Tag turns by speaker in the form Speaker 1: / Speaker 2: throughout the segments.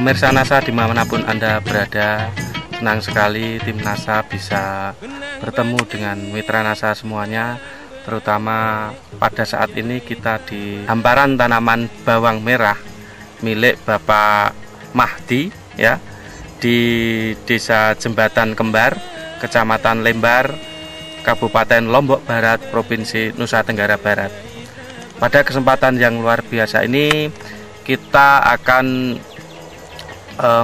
Speaker 1: Pemirsa NASA dimanapun Anda berada, senang sekali tim NASA bisa bertemu dengan mitra NASA semuanya. Terutama pada saat ini kita di hamparan tanaman bawang merah milik Bapak Mahdi ya, di Desa Jembatan Kembar, Kecamatan Lembar, Kabupaten Lombok Barat, Provinsi Nusa Tenggara Barat. Pada kesempatan yang luar biasa ini kita akan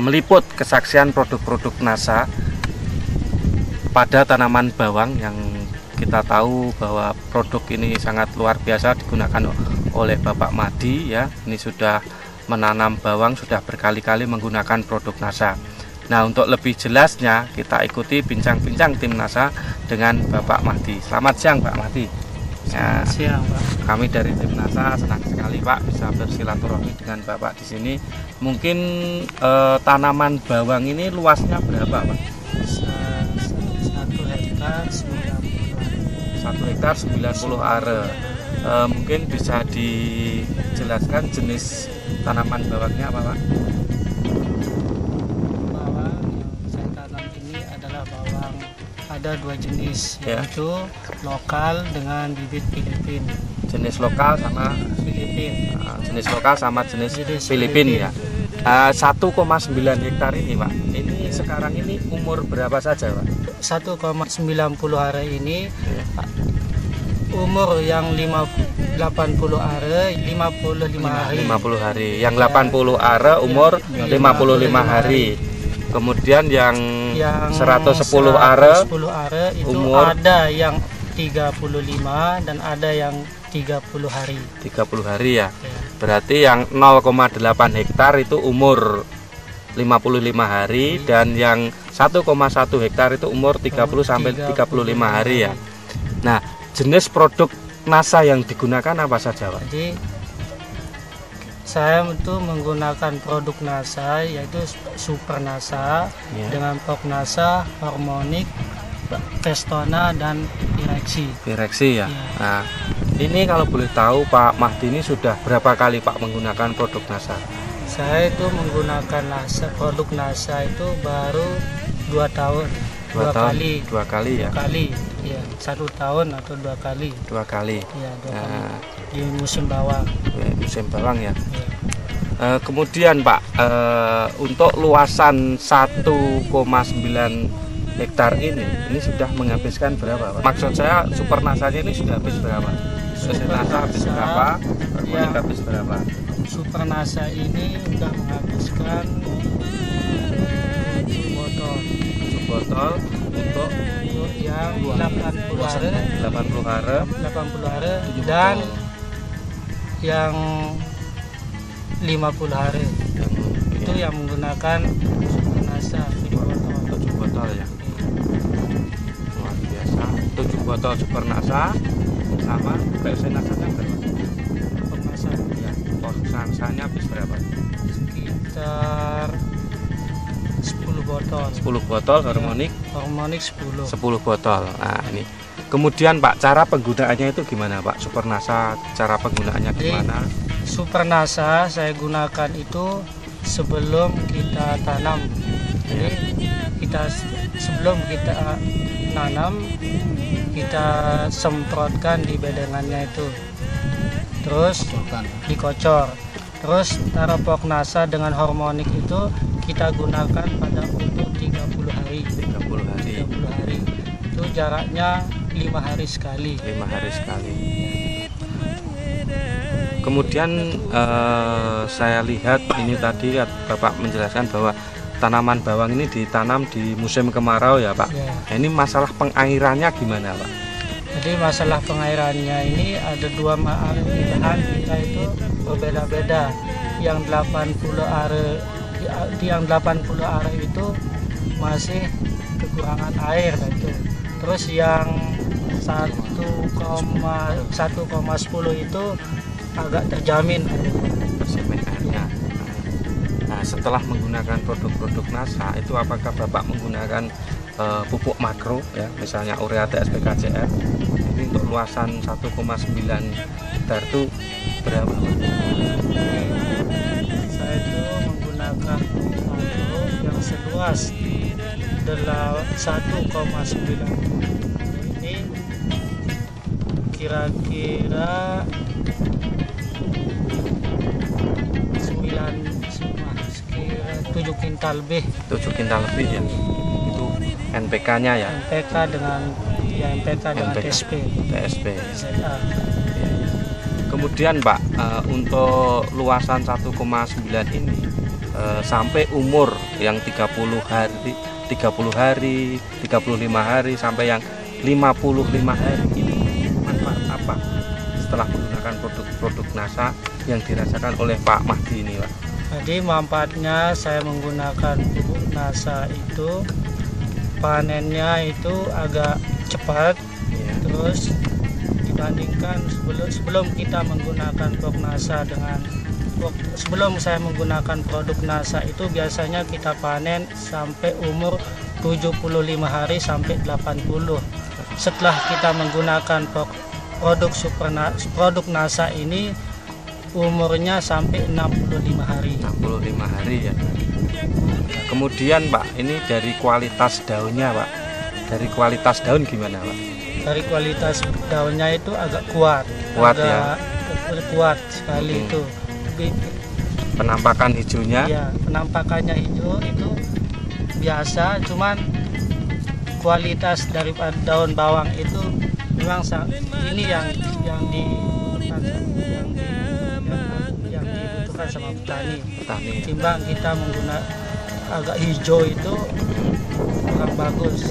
Speaker 1: meliput kesaksian produk-produk NASA pada tanaman bawang yang kita tahu bahwa produk ini sangat luar biasa digunakan oleh Bapak Mahdi ya. Ini sudah menanam bawang, sudah berkali-kali menggunakan produk NASA. Nah, untuk lebih jelasnya kita ikuti bincang-bincang tim NASA dengan Bapak Mahdi. Selamat siang Pak Mahdi.
Speaker 2: Selamat siang Pak.
Speaker 1: Kami dari tim NASA senang sekali Pak bisa bersilaturahmi dengan Bapak di sini. Mungkin tanaman bawang ini luasnya berapa Pak?
Speaker 2: 1 hektar 90
Speaker 1: are. Mungkin bisa dijelaskan jenis tanaman bawangnya apa Pak?
Speaker 2: Bawang yang saya tanam ini adalah bawang, ada 2 jenis
Speaker 1: Ya.
Speaker 2: yaitu lokal dengan bibit Filipin.
Speaker 1: Jenis lokal sama
Speaker 2: Filipin.
Speaker 1: jenis lokal sama jenis
Speaker 2: Jenis
Speaker 1: Filipin
Speaker 2: Filipin.
Speaker 1: ya. 1,9 hektar ini Pak. Ini sekarang ini umur berapa saja Pak?
Speaker 2: 1,90 hari ini
Speaker 1: Ya.
Speaker 2: umur yang 80 are 55 hari.
Speaker 1: 50 hari. Yang 80 are umur
Speaker 2: Ya,
Speaker 1: 55 hari. Kemudian yang
Speaker 2: Yang
Speaker 1: 110 are
Speaker 2: 110 are itu
Speaker 1: umur-
Speaker 2: ada yang 35 dan ada yang 30 hari.
Speaker 1: 30 hari ya.
Speaker 2: Ya.
Speaker 1: Berarti yang 0,8 hektar itu umur 55 hari dan yang 1,1 hektar itu umur 30 sampai 35 hari ya. Nah, jenis produk NASA yang digunakan apa saja Pak?
Speaker 2: Jadi saya itu menggunakan produk NASA yaitu Super NASA
Speaker 1: Ya.
Speaker 2: dengan Pop NASA, Harmonic, Vestona dan Pireksi.
Speaker 1: Pireksi ya.
Speaker 2: Ya.
Speaker 1: Nah, ini kalau boleh tahu Pak Mahdi ini sudah berapa kali Pak menggunakan produk NASA?
Speaker 2: Saya itu menggunakan NASA, produk NASA itu baru 2 tahun. Dua kali.
Speaker 1: 2 kali ya.
Speaker 2: 2 kali. Ya, 1 tahun atau 2 kali.
Speaker 1: 2 kali.
Speaker 2: Ya, 2 kali.
Speaker 1: Nah,
Speaker 2: Di musim bawang.
Speaker 1: musim bawang ya.
Speaker 2: Ya.
Speaker 1: Kemudian Pak, untuk luasan 1,9 hektar ini sudah menghabiskan berapa Pak? Maksud saya Super NASA-nya ini sudah habis berapa?
Speaker 2: Super
Speaker 1: NASA habis
Speaker 2: NASA,
Speaker 1: berapa?
Speaker 2: ya.
Speaker 1: Habis berapa?
Speaker 2: Super NASA ini sudah menghabiskan 7 botol.
Speaker 1: 7 botol untuk
Speaker 2: Yang 80 are
Speaker 1: 80 are
Speaker 2: 80 are dan yang 50 are itu yang menggunakan Super NASA 7 botol.
Speaker 1: 7 botol ya. Luar biasa. 7 botol Super NASA sama PLC NASA-nya berapa?
Speaker 2: Super NASA
Speaker 1: Ya, porsinya habis berapa?
Speaker 2: sekitar 10 botol.
Speaker 1: 10 botol harmonik,
Speaker 2: Harmonic 10.
Speaker 1: 10 botol. Nah, ini. Kemudian Pak, cara penggunaannya itu gimana Pak? Super NASA, cara penggunaannya
Speaker 2: Jadi,
Speaker 1: gimana?
Speaker 2: Super NASA saya gunakan itu sebelum kita tanam. Jadi sebelum kita nanam kita semprotkan di bedengannya itu. Terus dikocor. Terus Tarapok NASA dengan harmonik itu kita gunakan pada umur 30 hari.
Speaker 1: 30 hari.
Speaker 2: 30 hari. Itu jaraknya 5 hari sekali.
Speaker 1: 5 hari sekali. Kemudian saya lihat ini tadi Bapak menjelaskan bahwa tanaman bawang ini ditanam di musim kemarau ya Pak.
Speaker 2: Ya.
Speaker 1: Nah, ini masalah pengairannya gimana Pak?
Speaker 2: Jadi masalah pengairannya ini ada 2 pilihan kita itu berbeda-beda. Yang 80 are itu masih kekurangan air itu. Terus yang 1,10 itu agak terjamin
Speaker 1: Terjamin airnya. Nah, setelah menggunakan produk-produk NASA itu apakah Bapak menggunakan pupuk makro ya, misalnya urea TSP KCR ini untuk luasan 1,9 hektar itu berapa Pak?
Speaker 2: Saya itu menggunakan mangrove yang seluas 1,9 ini kira-kira 7 kintal lebih.
Speaker 1: 7 kintal lebih ya. Itu NPK-nya ya.
Speaker 2: NPK dengan TSP. ZA.
Speaker 1: Kemudian Pak, untuk luasan 1,9 ini sampai umur yang 30 hari, 35 hari sampai yang 55 hari ini manfaat apa setelah menggunakan produk NASA yang dirasakan oleh Pak Mahdi ini, Pak?
Speaker 2: Jadi manfaatnya saya menggunakan pupuk NASA itu panennya itu agak cepat, terus dibandingkan sebelum kita menggunakan produk NASA sebelum saya menggunakan produk NASA itu biasanya kita panen sampai umur 75 hari sampai 80. Setelah kita menggunakan produk NASA ini umurnya sampai 65 hari.
Speaker 1: 65 hari ya. Kemudian Pak, ini dari kualitas daunnya Pak. Dari kualitas daun gimana Pak? Dari
Speaker 2: kualitas daunnya itu agak kuat. Kuat sekali itu.
Speaker 1: Penampakan hijaunya?
Speaker 2: Ya, penampakannya hijau itu biasa, cuman kualitas daripada daun bawang itu memang ini yang dibutuhkan sama petani. Timbang kita menggunakan agak hijau itu kurang bagus.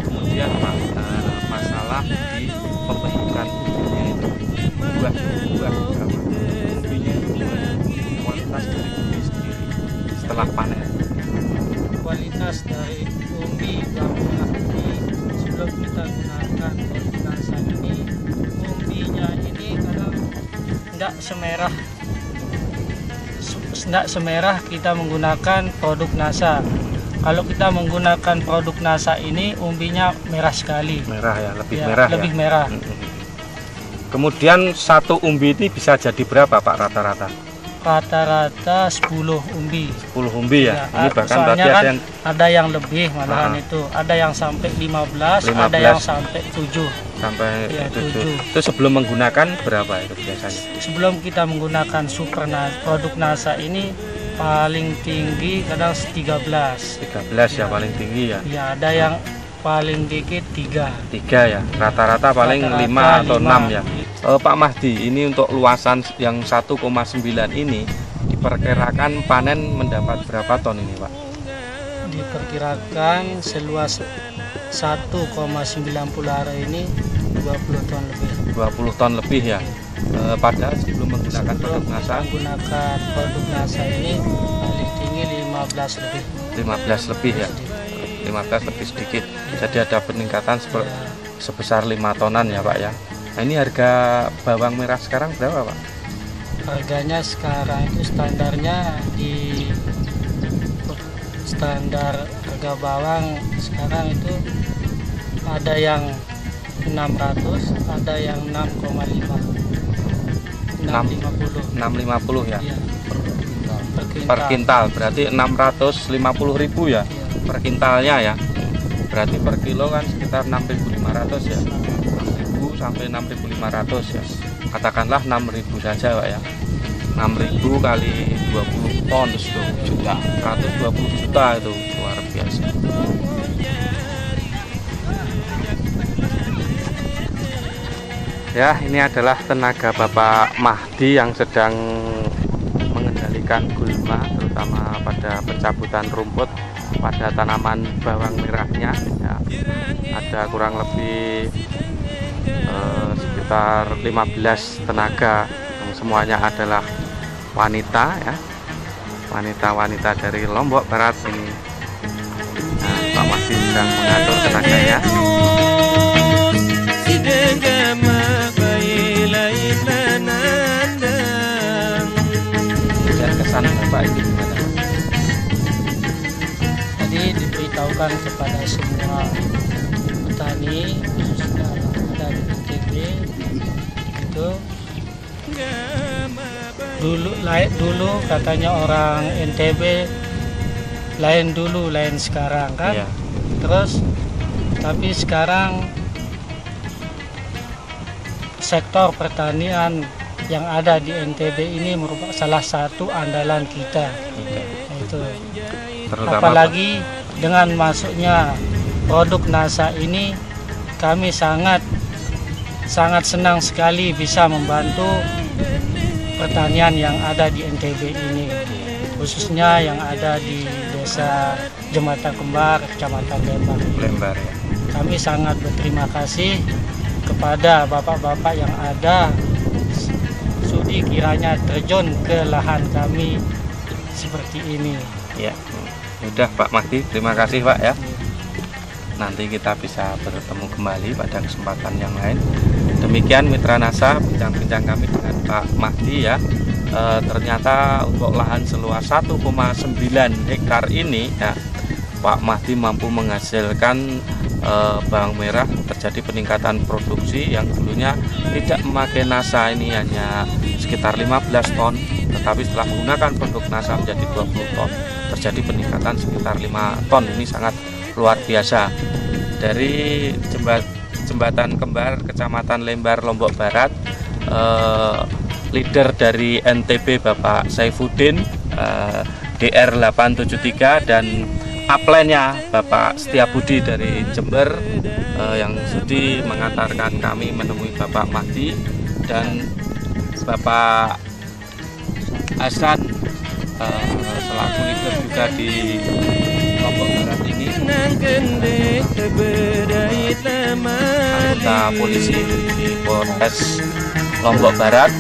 Speaker 1: Kemudian Pak, masalah di pembentukan umbinya itu buah umbinya itu kualitas dari umbi sendiri setelah panen.
Speaker 2: Kualitas dari umbi sebelum kita gunakan produk NASA ini, umbinya ini kadang tidak semerah kita menggunakan produk NASA. Kalau kita menggunakan produk NASA ini umbinya merah sekali.
Speaker 1: Merah ya,
Speaker 2: lebih merah.
Speaker 1: Kemudian satu umbi ini bisa jadi berapa Pak rata-rata?
Speaker 2: Rata-rata 10 umbi.
Speaker 1: 10 umbi ya. Ini bahkan berarti
Speaker 2: kan ada yang lebih malahan itu. Ada yang sampai 15, ada yang sampai 7.
Speaker 1: Sampai 7. Itu sebelum menggunakan berapa itu biasanya?
Speaker 2: Sebelum kita menggunakan produk NASA ini paling tinggi kadang 13
Speaker 1: ya paling tinggi ya.
Speaker 2: Ya, ada yang paling dikit 3
Speaker 1: ya. Rata-rata paling 5 atau 6 ya. Pak Mahdi, ini untuk luasan yang 1,9 ini diperkirakan panen mendapat berapa ton ini Pak?
Speaker 2: Diperkirakan seluas 1,90 are ini 20 ton lebih.
Speaker 1: 20 ton lebih ya. Padahal sebelum menggunakan produk NASA
Speaker 2: ini paling tinggi 15 lebih.
Speaker 1: 15 lebih ya. 15 lebih sedikit. Jadi ada peningkatan sebesar 5 tonan ya Pak ya. Nah, ini harga bawang merah sekarang berapa Pak?
Speaker 2: Harganya sekarang itu standarnya standar harga bawang sekarang itu ada yang 600, ada yang 6,50
Speaker 1: ya. Per kintal berarti 650.000 ya per kintalnya ya. Berarti per kilo kan sekitar 6.500 ya. 6.000 sampai 6.500 ya. Katakanlah 6.000 saja Pak ya. 6.000 kali 20 ton itu juta. 120 juta itu luar biasa. Ya, ini adalah tenaga Bapak Mahdi yang sedang mengendalikan gulma, terutama pada pencabutan rumput pada tanaman bawang merahnya. Ya, ada kurang lebih sekitar 15 tenaga yang semuanya adalah wanita ya, wanita-wanita dari Lombok Barat ini. Nah, Pak Mahdi sedang mengatur tenaganya. Dan kesan Bapak ini gimana?
Speaker 2: Jadi diberitahukan kepada semua petani khususnya dari NTB itu dulu katanya orang NTB lain dulu, lain sekarang kan.
Speaker 1: Iya.
Speaker 2: Terus tapi sekarang sektor pertanian yang ada di NTB ini merupakan salah satu andalan kita. Itu.
Speaker 1: Terutama
Speaker 2: Apalagi dengan masuknya produk NASA ini, kami sangat senang sekali bisa membantu pertanian yang ada di NTB ini, khususnya yang ada di Desa Jembatan Kembar, Kecamatan
Speaker 1: Lembar ya.
Speaker 2: Kami sangat berterima kasih kepada bapak-bapak yang ada sudi kiranya terjun ke lahan kami seperti ini.
Speaker 1: Ya, udah Pak Mahdi, terima kasih Pak ya. Nanti kita bisa bertemu kembali pada kesempatan yang lain. Demikian Mitra NASA, bincang-bincang kami dengan Pak Mahdi ya. Ternyata untuk lahan seluas 1,9 hektar ini ya, Pak Mahdi mampu menghasilkan bawang merah. Terjadi peningkatan produksi yang dulunya tidak memakai NASA, ini hanya sekitar 15 ton, tetapi setelah menggunakan produk NASA menjadi 20 ton, terjadi peningkatan sekitar 5 ton. Ini sangat luar biasa. Dari Jembatan Kembar, Kecamatan Lembar, Lombok Barat, leader dari NTB Bapak Saifuddin, DR 873, dan upline-nya Bapak Setiabudi dari Jember, yang sudi mengantarkan kami menemui Bapak Mahdi, dan Bapak Hasan selaku leader juga di Lombok Barat ini, anggota polisi di Polres Lombok Barat,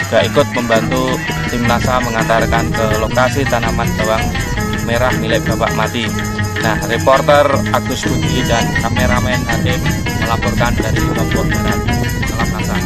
Speaker 1: juga ikut membantu tim NASA mengantarkan ke lokasi tanaman bawang merah milik Bapak Mahdi. Nah, reporter Agus Budi dan kameramen Hadim melaporkan dari Lombok Barat. Salam NASA.